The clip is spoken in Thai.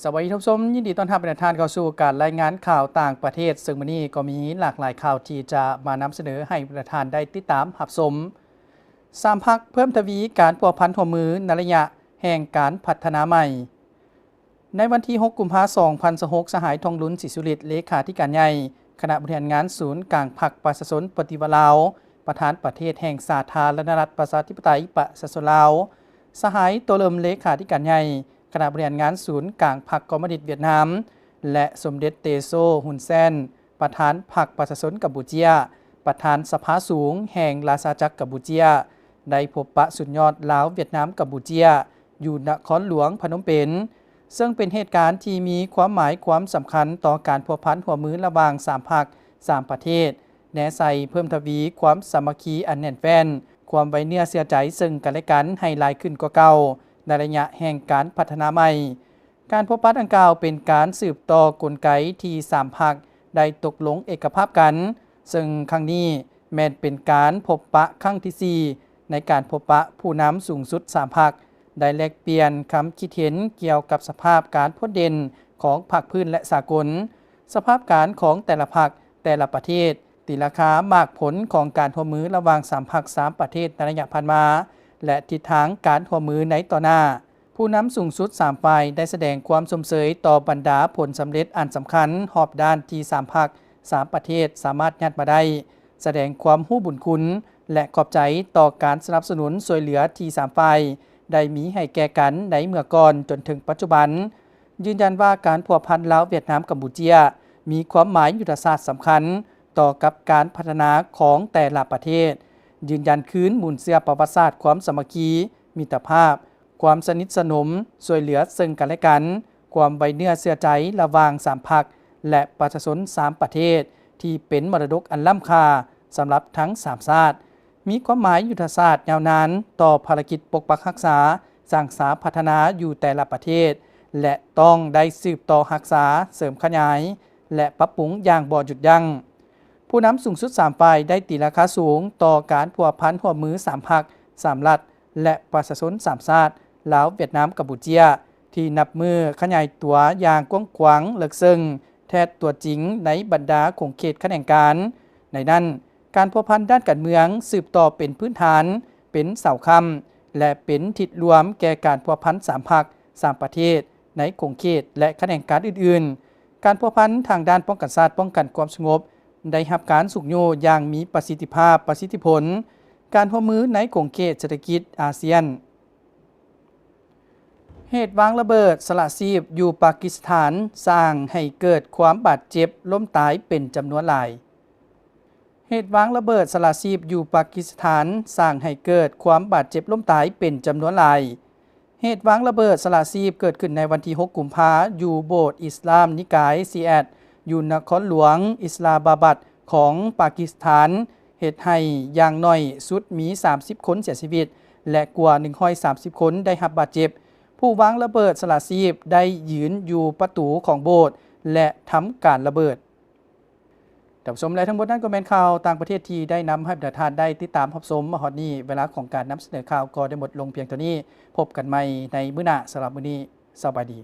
สวัสดีท่านผู้ชมยินดีต้อนรับทุกท่านเข้าสู่การรายงานข่าวต่างประเทศซึ่งวันนี้ก็มีหลากหลายข่าวที่จะมานำเสนอให้ประธานได้ติดตามรับชม3 พรรคเพิ่มทวีการพัวพันหัวมือในระยะแห่งการพัฒนาใหม่ในวันที่ 6 กุมภาพันธ์ 2026 สหายทองลุ้นศรีสุริตเลขาธิการใหญ่คณะบริหารงานศูนย์กลางพรรคประชาชนปฏิวัติลาวประธานประเทศแห่งสาธารณรัฐประชาธิปไตยประชาชนลาวสหายตัวเริ่มเลขาธิการใหญ่คณะบริหารงานศูนย์กลางพรรคคอมมิวนิสต์เวียดนามและสมเด็จเตโซฮุนเซนประธานพรรคประชาชนกัมพูเชียประธานสภาสูงแห่งราชอาณาจักรกัมพูเชียได้พบปะสุดยอดลาวเวียดนามกัมพูเชียอยู่นครหลวงพนมเปญซึ่งเป็นเหตุการณ์ที่มีความหมายความสำคัญต่อการพัวพันหัวมือระหว่าง3 พรรค3 ประเทศแนะใส่เพิ่มทวีความสามัคคีอันแน่นแฟ้นความไว้เนื้อเชื่อใจซึ่งกันและกันให้หลายขึ้นกว่าเก่าในระยะแห่งการพัฒนาใหม่การพบปะดังกล่าวเป็นการสืบต่อกลไกที่3 พรรคได้ตกลงเอกภาพกันซึ่งครั้งนี้แม้นเป็นการพบปะครั้งที่4ในการพบปะผู้นำสูงสุด3 พรรคได้แลกเปลี่ยนคำคิดเห็นเกี่ยวกับสภาพการพ้นเด่นของภาคพื้นและสากลสภาพการของแต่ละพรรคแต่ละประเทศตีราคามากผลของการร่วมมือระหว่าง3 พรรค3 ประเทศในระยะผ่านมาและทิศทางการร่วมมือในต่อหน้าผู้นำสูงสุด3 ฝ่ายได้แสดงความสมเสยต่อบรรดาผลสำเร็จอันสำคัญหอบด้านที่3 พรรค3 ประเทศสามารถยัดมาได้แสดงความรู้บุญคุณและขอบใจต่อการสนับสนุนช่วยเหลือที่3 ฝ่ายได้มีให้แก่กันในเมื่อก่อนจนถึงปัจจุบันยืนยันว่าการพัวพันลาวเวียดนามกัมพูเชียมีความหมายยุทธศาสตร์สำคัญต่อกับการพัฒนาของแต่ละประเทศยืนยันคืนมูลเสื่อประวัติศาสตร์ความสามัคคีมิตรภาพความสนิทสนมช่วยเหลือซึ่งกันและกันความไว้เนื้อเชื่อใจระหว่าง3 พรรคและประชาชน3 ประเทศที่เป็นมรดกอันล้ำค่าสำหรับทั้ง3 ชาติมีความหมายยุทธศาสตร์ยาวนานต่อภารกิจปกปักรักษาสร้างสรรค์พัฒนาอยู่แต่ละประเทศและต้องได้สืบต่อรักษาเสริมขยายและปรับปรุงอย่างบ่หยุดยั้งผู้นำสูงสุด3 ฝ่ายได้ตีราคาสูงต่อการพัวพันหัวมือ3 พรรค3 รัฐและประชาชน3 ชาติลาวเวียดนามกัมพูเชียที่นับมือขยายตัวอย่างกว้างขวางลึกซึ้งแทบตัวจริงในบรรดาของเขตแขนงการในนั้นการพัวพันด้านการเมืองสืบต่อเป็นพื้นฐานเป็นเสาค้ำและเป็นทิศรวมแก่การพัวพัน3 พรรค3 ประเทศในขงเขตและแขนงการอื่นๆการพัวพันทางด้านป้องกันชาติป้องกันความสงบได้รับการสุกโยอย่างมีประสิทธิภาพประสิทธิผลการร่วมมือในขงเขตเศรษฐกิจอาเซียนเหตุวางระเบิดสละชีพอยู่ปากีสถานสร้างให้เกิดความบาดเจ็บล้มตายเป็นจำนวนหลายเหตุวางระเบิดสละชีพอยู่ปากีสถานสร้างให้เกิดความบาดเจ็บล้มตายเป็นจำนวนหลายเหตุวางระเบิดสละชีพเกิดขึ้นในวันที่ 6 กุมภาพันธ์อยู่โบสถ์อิสลามนิกายซีแอตอยู่นครหลวงอิสลามาบัดของปากีสถานเหตุให้อย่างน้อยสุดมี30 คนเสียชีวิตและกว่า130 คนได้รับบาดเจ็บผู้วางระเบิดสละชีพได้ยืนอยู่ประตูของโบสถ์และทำการระเบิดท่านผู้ชมและทั้งหมดนั้นก็เป็นข่าวต่างประเทศที่ได้นำให้ประธานได้ติดตามรับชมมาฮอดนี้เวลาของการนำเสนอข่าวก็ได้หมดลงเพียงเท่านี้พบกันใหม่ในมื้อหน้าสำหรับมื้อนี้สวัสดี